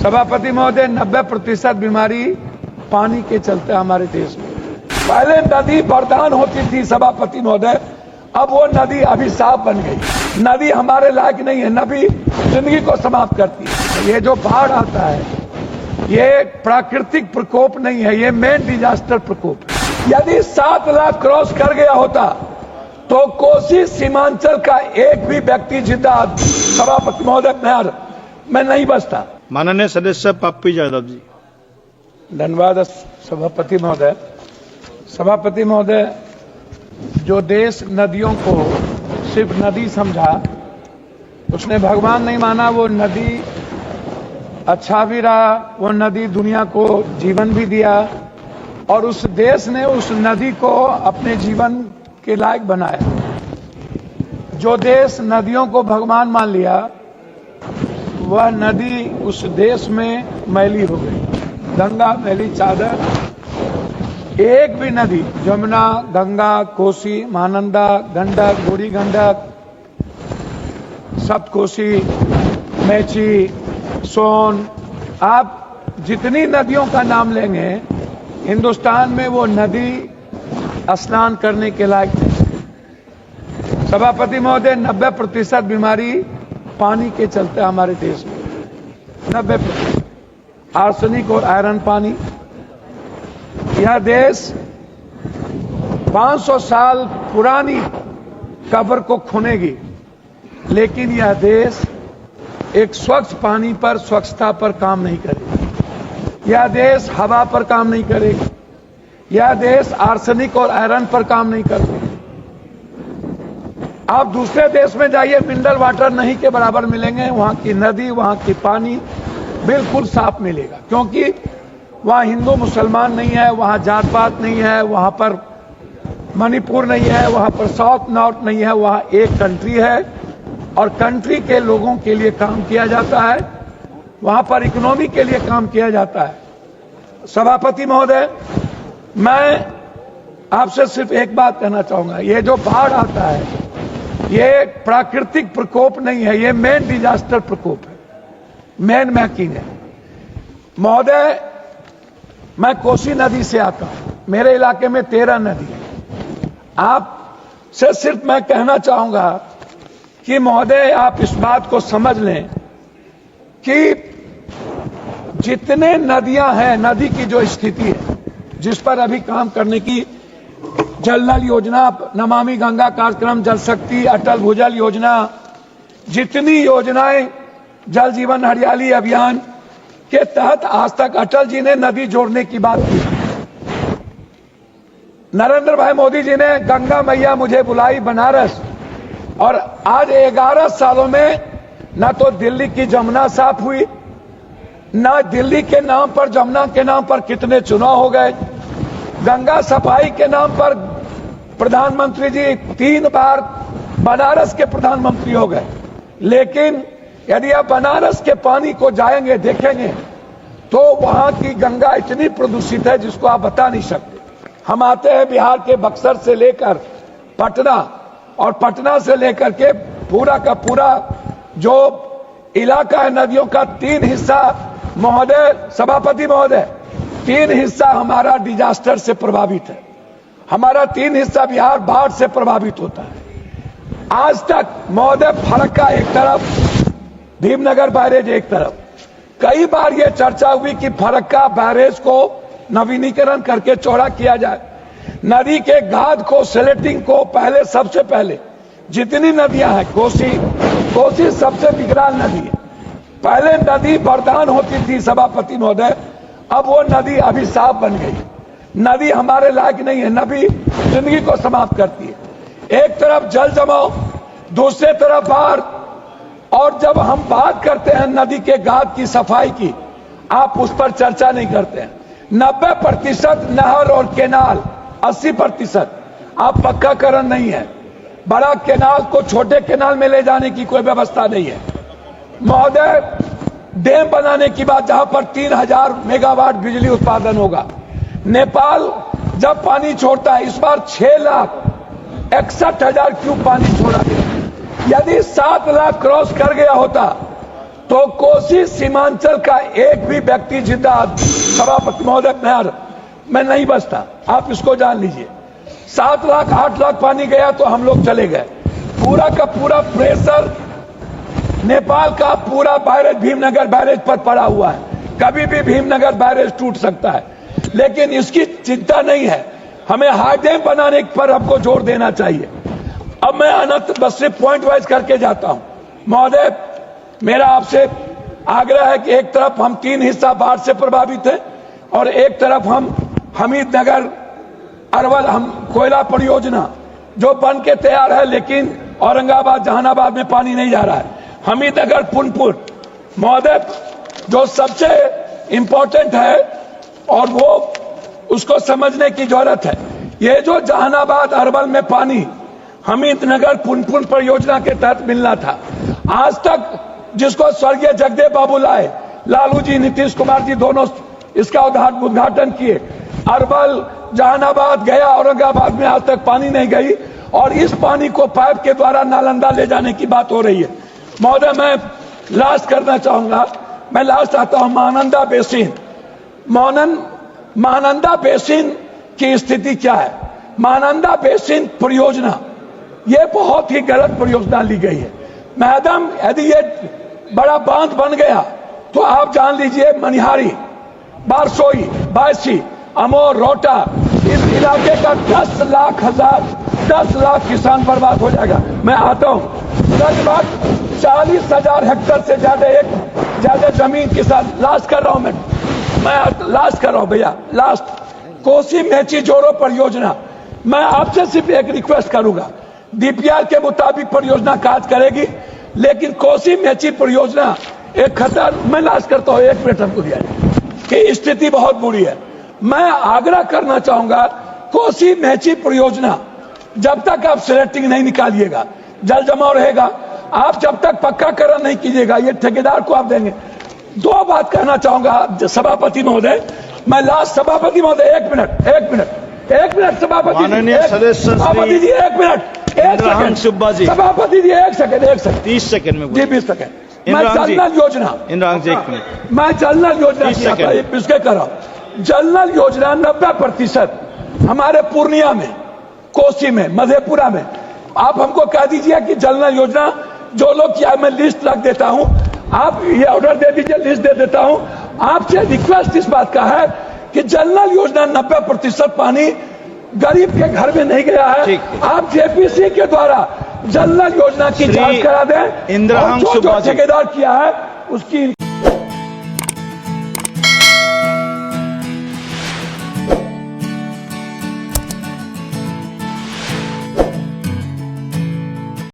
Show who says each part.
Speaker 1: सभापति महोदय, 90% बीमारी पानी के चलते हमारे देश में। पहले नदी वरदान होती थी सभापति महोदय, अब वो नदी अभिशाप बन गई। नदी हमारे लायक नहीं है, नदी जिंदगी को समाप्त करती है। ये जो बाढ़ आता है, ये प्राकृतिक प्रकोप नहीं है, ये मेन डिजास्टर प्रकोप है। यदि 7 लाख क्रॉस कर गया होता तो कोसी सीमांचल का एक भी व्यक्ति जिंदा सभापति महोदय मैं नहीं बचता।
Speaker 2: माननीय सदस्य पप्पू यादव जी।
Speaker 1: धन्यवाद सभापति महोदय। सभापति महोदय, जो देश नदियों को सिर्फ नदी समझा, उसने भगवान नहीं माना। वो नदी अच्छा भी रहा, वो नदी दुनिया को जीवन भी दिया और उस देश ने उस नदी को अपने जीवन के लायक बनाया। जो देश नदियों को भगवान मान लिया, वह नदी उस देश में मैली हो गई। गंगा मैली चादर। एक भी नदी, जमुना, गंगा, कोसी, महानंदा, गंडक, बूढ़ी गंडक, सप्तकोसी, मेची, सोन, आप जितनी नदियों का नाम लेंगे, हिंदुस्तान में वो नदी स्नान करने के लायक है। सभापति महोदय, 90% बीमारी पानी के चलते हमारे देश में। 90% आर्सेनिक और आयरन पानी। यह देश 500 साल पुरानी कब्र को खुनेगी, लेकिन यह देश एक स्वच्छ पानी पर, स्वच्छता पर काम नहीं करेगा। यह देश हवा पर काम नहीं करेगा। यह देश आर्सेनिक और आयरन पर काम नहीं करेगा। आप दूसरे देश में जाइए, मिनरल वाटर नहीं के बराबर मिलेंगे। वहां की नदी, वहां की पानी बिल्कुल साफ मिलेगा, क्योंकि वहां हिंदू मुसलमान नहीं है, वहां जात पात नहीं है, वहां पर मणिपुर नहीं है, वहां पर साउथ नॉर्थ नहीं है। वहां एक कंट्री है और कंट्री के लोगों के लिए काम किया जाता है। वहां पर इकोनॉमी के लिए काम किया जाता है। सभापति महोदय, मैं आपसे सिर्फ एक बात कहना चाहूंगा। ये जो बाढ़ आता है, ये प्राकृतिक प्रकोप नहीं है, ये मेन डिजास्टर प्रकोप है, मेन मैकिंग है। महोदय, मैं कोसी नदी से आता हूं। मेरे इलाके में 13 नदी है। आपसे सिर्फ मैं कहना चाहूंगा कि महोदय, आप इस बात को समझ लें कि जितने नदियां हैं, नदी की जो स्थिति है, जिस पर अभी काम करने की जल नल योजना, नमामि गंगा कार्यक्रम, जल शक्ति, अटल भूजल योजना, जितनी योजनाएं, जल जीवन हरियाली अभियान के तहत आज तक अटल जी ने नदी जोड़ने की बात की। नरेंद्र भाई मोदी जी ने गंगा मैया मुझे बुलाई बनारस, और आज 11 सालों में न तो दिल्ली की जमुना साफ हुई, न दिल्ली के नाम पर, जमुना के नाम पर कितने चुनाव हो गए। गंगा सफाई के नाम पर प्रधानमंत्री जी 3 बार बनारस के प्रधानमंत्री हो गए। लेकिन यदि आप बनारस के पानी को जाएंगे, देखेंगे, तो वहां की गंगा इतनी प्रदूषित है जिसको आप बता नहीं सकते। हम आते हैं बिहार के बक्सर से लेकर पटना, और पटना से लेकर के पूरा का पूरा जो इलाका है नदियों का, 3 हिस्सा महोदय, सभापति महोदय, 3 हिस्सा हमारा डिजास्टर से प्रभावित है। हमारा 3 हिस्सा बिहार बाढ़ से प्रभावित होता है। आज तक महोदय, फरक्का एक तरफ, भीमनगर बैरेज एक तरफ। कई बार यह चर्चा हुई कि फरक्का बैरेज को नवीनीकरण करके चौड़ा किया जाए। नदी के गाद को, सेलेटिंग को पहले, सबसे पहले जितनी नदियां हैं, कोसी सबसे विकराल नदी है। पहले नदी वरदान होती थी सभापति महोदय, अब वो नदी अभिशाप बन गई। नदी हमारे लायक नहीं है, नदी जिंदगी को समाप्त करती है। एक तरफ जल जमाव, दूसरे तरफ बाढ़। और जब हम बात करते हैं नदी के गाद की सफाई की, आप उस पर चर्चा नहीं करते हैं। 90% नहर और केनाल, 80% आप पक्काकरण नहीं है। बड़ा केनाल को छोटे केनाल में ले जाने की कोई व्यवस्था नहीं है। महोदय, डैम बनाने की बात, जहां पर 3000 मेगावाट बिजली उत्पादन होगा। नेपाल जब पानी छोड़ता है, इस बार 6,61,000 क्यूब पानी छोड़ा गया। यदि 7 लाख क्रॉस कर गया होता तो कोसी सीमांचल का एक भी व्यक्ति जिंदा, सभापति महोदय, मैं नहीं बचता, आप इसको जान लीजिए। 7 लाख 8 लाख पानी गया तो हम लोग चले गए। पूरा का पूरा प्रेशर नेपाल का पूरा बैरेज भीमनगर बैरेज पर पड़ा हुआ है, कभी भी भीमनगर बैरेज टूट सकता है, लेकिन इसकी चिंता नहीं है। हमें हाई डैम बनाने पर हमको जोर देना चाहिए। अब मैं अनंत बस सिर्फ पॉइंट वाइज करके जाता हूं। महोदय, मेरा आपसे आग्रह है कि एक तरफ हम 3 हिस्सा बाढ़ से प्रभावित हैं और एक तरफ हम हमीदनगर अरवल हम कोयला परियोजना जो बन के तैयार है, लेकिन औरंगाबाद जहानाबाद में पानी नहीं जा रहा है। हमीदनगर पुनपुन महोदय जो सबसे इंपॉर्टेंट है और वो उसको समझने की जरूरत है। ये जो जहानाबाद अरवल में पानी हमीदनगर पुनपुन परियोजना के तहत मिलना था, आज तक जिसको स्वर्गीय जगदेव बाबू लाए, लालू जी नीतीश कुमार जी दोनों इसका उद्घाटन किए, अरवल जहानाबाद गया औरंगाबाद में आज तक पानी नहीं गई और इस पानी को पाइप के द्वारा नालंदा ले जाने की बात हो रही है। महोदय, मैं लास्ट करना चाहूंगा, मैं लास्ट आता हूं। महानंदा बेसिन, महानंदा बेसिन की स्थिति क्या है? महानंदा बेसिन परियोजना ये बहुत ही गलत परियोजना ली गई है। मैडम, यदि ये बड़ा बांध बन गया तो आप जान लीजिए मनिहारी, बारसोई, बायसी, अमोर, रोटा, इस इलाके का 10 लाख किसान बर्बाद हो जाएगा। मैं आता हूं, लगभग 40,000 हेक्टेयर से ज्यादा जमीन किसान। लास्ट कर रहा हूं मैं लास्ट कर रहा हूं भैया, लास्ट। कोसी मेची जोड़ो परियोजना, मैं आपसे सिर्फ एक रिक्वेस्ट करूंगा, डीपीआर के मुताबिक परियोजना कार्य करेगी, लेकिन कोसी मेची परियोजना एक खतर। मैं लास्ट करता हूं, 1 मिनट हमको दिया कि स्थिति बहुत बुरी है। मैं आग्रह करना चाहूंगा, कोसी मेची परियोजना जब तक आप सिलेक्टिंग नहीं निकालिएगा, जल जमाव रहेगा। आप जब तक पक्काकरण नहीं कीजिएगा, ये ठेकेदार को आप देंगे। 2 बात कहना चाहूंगा सभापति महोदय, मैं लास्ट। सभापति महोदय, 1 मिनट सभापति जी, 1 मिनट, सभापति जी, 1 सेकंड
Speaker 2: 30 सेकंड में
Speaker 1: जी, 20 सेकंड। मैं जल नल योजना, मैं जल नल योजना इसके कर रहा हूं। जल नल योजना 90% हमारे पूर्णिया में, कोसी में, मधेपुरा में। आप हमको कह दीजिए कि जल नल योजना जो लोग किया, मैं लिस्ट रख देता हूं, आप ये ऑर्डर दे दीजिए, लिस्ट दे देता हूं। आपसे रिक्वेस्ट इस बात का है कि जल नल योजना 90% पानी गरीब के घर में नहीं गया है। आप जेपीसी के द्वारा जल नल योजना की जांच करा दें,
Speaker 2: इंद्रहंस
Speaker 1: जो ठेकेदार किया है उसकी